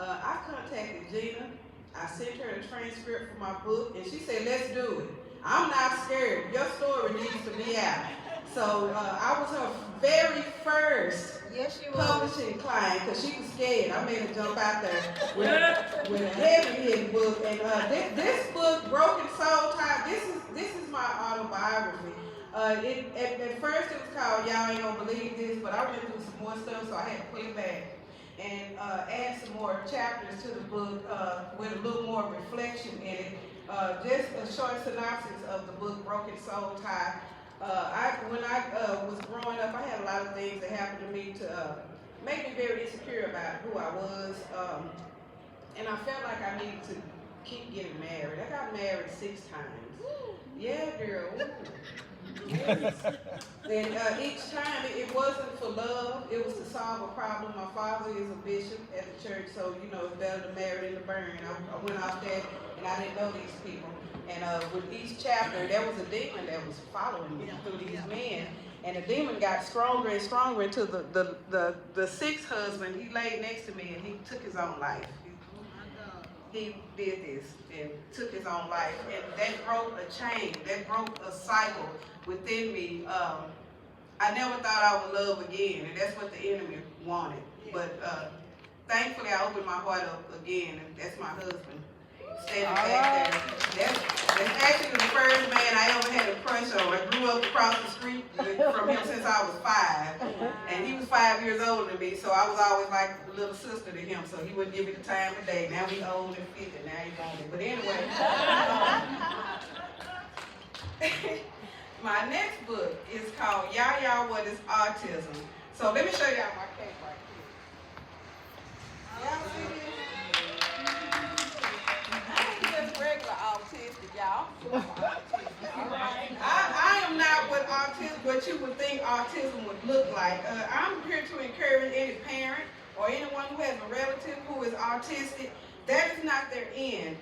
I contacted Gina. I sent her the transcript for my book, and she said, let's do it. I'm not scared. Your story needs to be out. So I was her very first publishing client because she was scared. I made her jump out there with a heavy hitting book. And this book, Broken Soul Tie, this is my autobiography. At first it was called Y'all Ain't Gonna Believe This, but I went through some more stuff, so I had to put it back and add some more chapters to the book with a little more reflection in it. Just a short synopsis of the book, Broken Soul Tie. When I was growing up, I had a lot of things that happened to me to make me very insecure about who I was. And I felt like I needed to keep getting married. I got married 6 times. Yeah, girl. And each time it wasn't for love, it was to solve a problem. My father is a bishop at the church, so you know it's better to marry than to burn. I went off that and I didn't know these people. And with each chapter, there was a demon that was following me through these men. And the demon got stronger and stronger until the 6th husband, he laid next to me and he took his own life. He did this and took his own life. And that broke a chain, that broke a cycle within me. I never thought I would love again, and that's what the enemy wanted. But thankfully, I opened my heart up again, and that's my husband standing back there. That's actually the first man I ever had a crush on. I grew up across the street from him since I was 5, and he was 5 years older than me, so I was always like a little sister to him, so he wouldn't give me the time of day. Now he's old and 50, now he's on it. But anyway, my next book is called Y'all, What is Autism? So let me show y'all my cake right here. Y'all see this? Regular autistic, y'all. I am not what you would think autism would look like. I'm here to encourage any parent or anyone who has a relative who is autistic. That is not their end.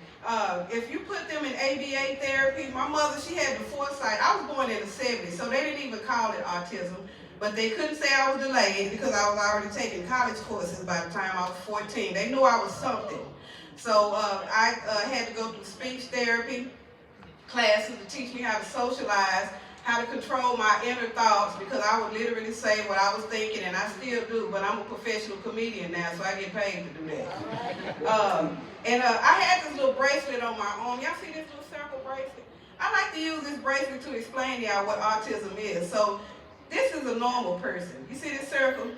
If you put them in ABA therapy, my mother, she had the foresight. I was born in the 70s, so they didn't even call it autism. But they couldn't say I was delayed because I was already taking college courses by the time I was 14. They knew I was something. So I had to go through speech therapy classes to teach me how to socialize, how to control my inner thoughts, because I would literally say what I was thinking, and I still do, but I'm a professional comedian now, so I get paid to do that. I had this little bracelet on my arm. Y'all see this little circle bracelet? I like to use this bracelet to explain to y'all what autism is. So this is a normal person. You see this circle?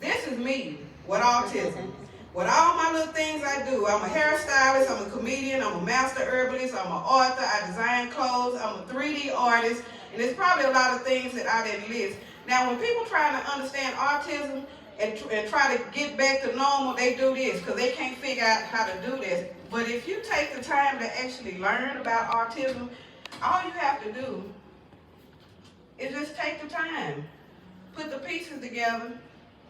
This is me with autism. With all my little things I do, I'm a hairstylist, I'm a comedian, I'm a master herbalist, I'm an author, I design clothes, I'm a 3D artist, and there's probably a lot of things that I didn't list. Now, when people try to understand autism and try to get back to normal, they do this because they can't figure out how to do this. But if you take the time to actually learn about autism, all you have to do is just take the time, put the pieces together,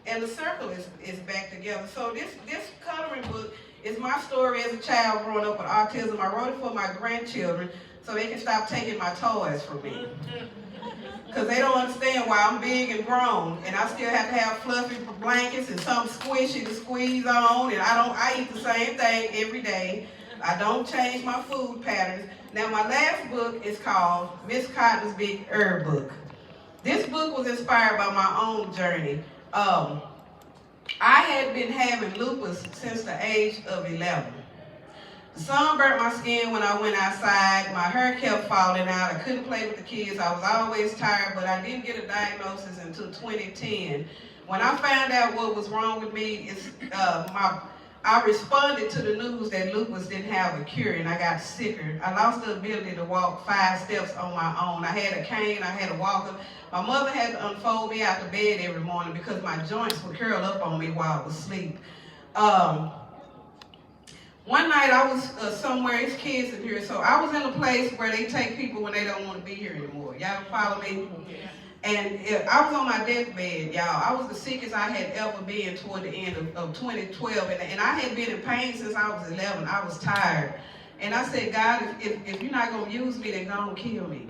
and the circle is back together. So this coloring book is my story as a child growing up with autism. I wrote it for my grandchildren so they can stop taking my toys from me. Because they don't understand why I'm big and grown and I still have to have fluffy blankets and something squishy to squeeze on, and I eat the same thing every day. I don't change my food patterns. Now my last book is called Miss Cotton's Big Herb Book. This book was inspired by my own journey. I had been having lupus since the age of 11. The sun burnt my skin when I went outside. My hair kept falling out. I couldn't play with the kids. I was always tired, but I didn't get a diagnosis until 2010. When I found out what was wrong with me, I responded to the news that lupus didn't have a cure, and I got sicker. I lost the ability to walk 5 steps on my own. I had a cane, I had a walker. My mother had to unfold me out of bed every morning because my joints would curl up on me while I was asleep. One night I was somewhere, it's kids in here, so I was in a place where they take people when they don't want to be here anymore. Y'all follow me? And I was on my deathbed, y'all. I was the sickest I had ever been toward the end of 2012. And I had been in pain since I was 11. I was tired. And I said, God, if you're not going to use me, then go and kill me.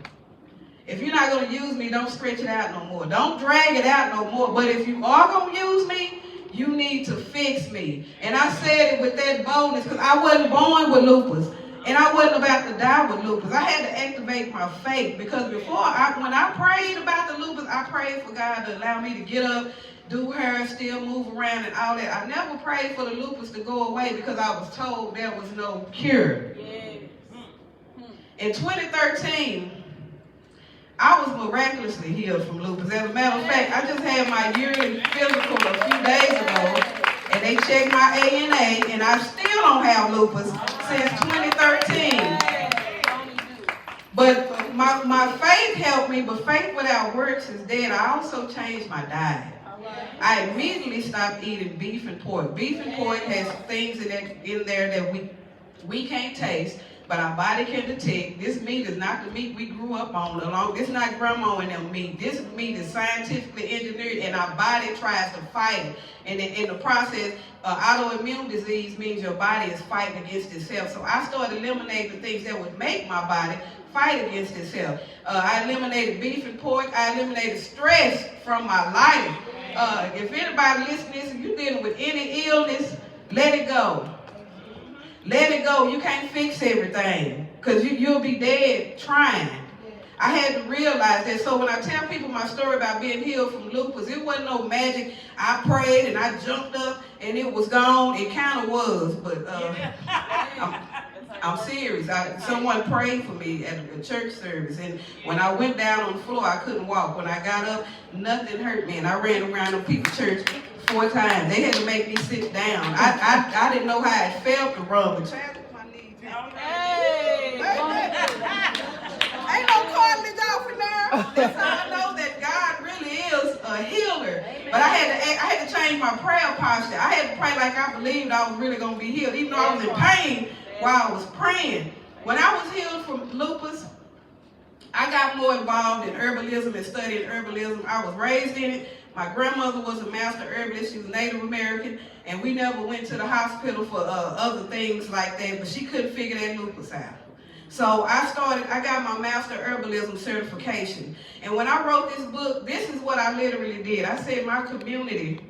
If you're not going to use me, don't stretch it out no more. Don't drag it out no more. But if you are going to use me, You need to fix me. And I said it with that boldness because I wasn't born with lupus. And I wasn't about to die with lupus. I had to activate my faith because when I prayed about the lupus, I prayed for God to allow me to get up, do hair, still move around and all that. I never prayed for the lupus to go away because I was told there was no cure. In 2013, I was miraculously healed from lupus. As a matter of fact, I just had my yearly physical a few days ago, and they checked my ANA, and I still don't have lupus since 2013. But my faith helped me, but faith without works is dead. I also changed my diet. I immediately stopped eating beef and pork. Beef and pork has things in there that we can't taste, but our body can detect. This meat is not the meat we grew up on. This is not grandma and them meat. This meat is scientifically engineered, and our body tries to fight it. And in the process, autoimmune disease means your body is fighting against itself. So I started eliminating the things that would make my body fight against itself. I eliminated beef and pork. I eliminated stress from my life. If anybody listening, if you're dealing with any illness, let it go. Let it go. You can't fix everything because you'll be dead trying. I had to realize that. So when I tell people my story about being healed from lupus, it wasn't no magic. I prayed and I jumped up and it was gone. It kind of was, but I'm serious. Someone prayed for me at a church service, and when I went down on the floor, I couldn't walk. When I got up, nothing hurt me, and I ran around the people's church 4 times. They had to make me sit down. I didn't know how it felt to run, but child, my knees. Hey. Ain't no cartilage off in there. That's how I know that God really is a healer. But I had to change my prayer posture. I had to pray like I believed I was really going to be healed, even though I was in pain while I was praying. When I was healed from lupus, I got more involved in herbalism and studying herbalism. I was raised in it. My grandmother was a master herbalist. She was Native American, and we never went to the hospital for other things like that, but she couldn't figure that lupus out. So I got my master herbalism certification. And when I wrote this book, this is what I literally did. I said my community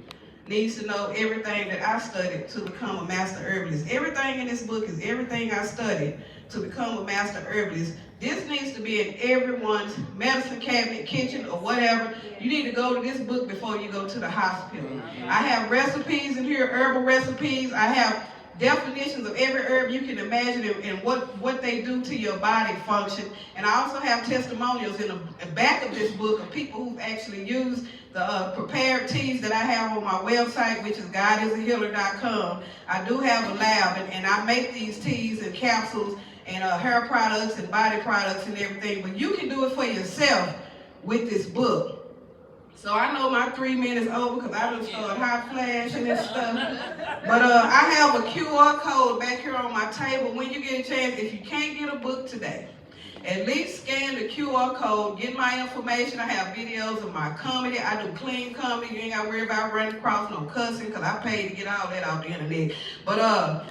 needs to know everything that I studied to become a master herbalist. Everything in this book is everything I studied to become a master herbalist. This needs to be in everyone's medicine cabinet, kitchen, or whatever. You need to go to this book before you go to the hospital. I have recipes in here, herbal recipes. I have definitions of every herb you can imagine and what they do to your body function. And I also have testimonials in the back of this book of people who've actually used the prepared teas that I have on my website, which is godisahealer.com. I do have a lab, and I make these teas and capsules and hair products and body products and everything. But you can do it for yourself with this book. So I know my 3 minutes over because I done started hot flashing and stuff. But I have a QR code back here on my table. When you get a chance, if you can't get a book today, at least scan the QR code, get my information. I have videos of my comedy. I do clean comedy. You ain't got to worry about running across no cussing because I paid to get all that off the internet. But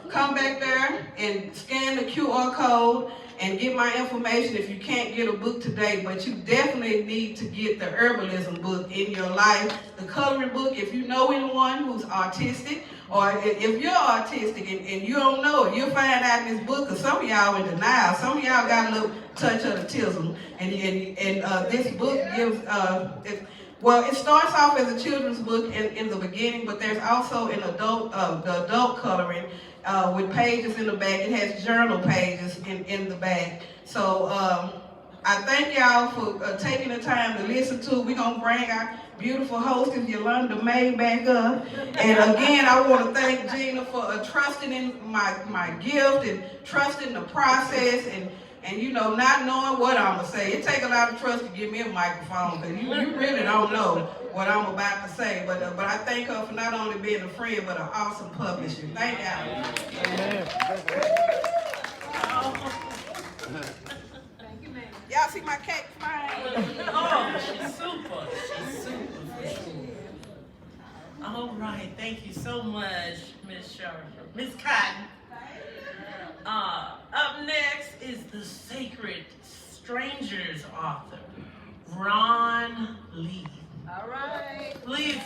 come back there and scan the QR code and get my information if you can't get a book today. But you definitely need to get the herbalism book in your life. The coloring book, if you know anyone who's autistic, or if you're autistic and you don't know it, you'll find out in this book, because some of y'all in denial. Some of y'all got a little touch of autism. And this book gives, well, it starts off as a children's book in the beginning, but there's also an the adult coloring with pages in the back. It has journal pages in the back. So I thank y'all for taking the time to listen to it. We're going to bring our beautiful hostess, Yolanda May, back up. And again, I want to thank Gina for trusting in my gift and trusting the process and you know, not knowing what I'm going to say. It takes a lot of trust to give me a microphone because you really don't know what I'm about to say. But I thank her for not only being a friend, but an awesome publisher. Thank y'all. Amen. Y'all see my cake flying? Oh, she's super. She's super. All right, thank you so much, Miss Sharper. Miss Cotton. Up next is the Sacred Strangers author, Ron Lee. All right. Please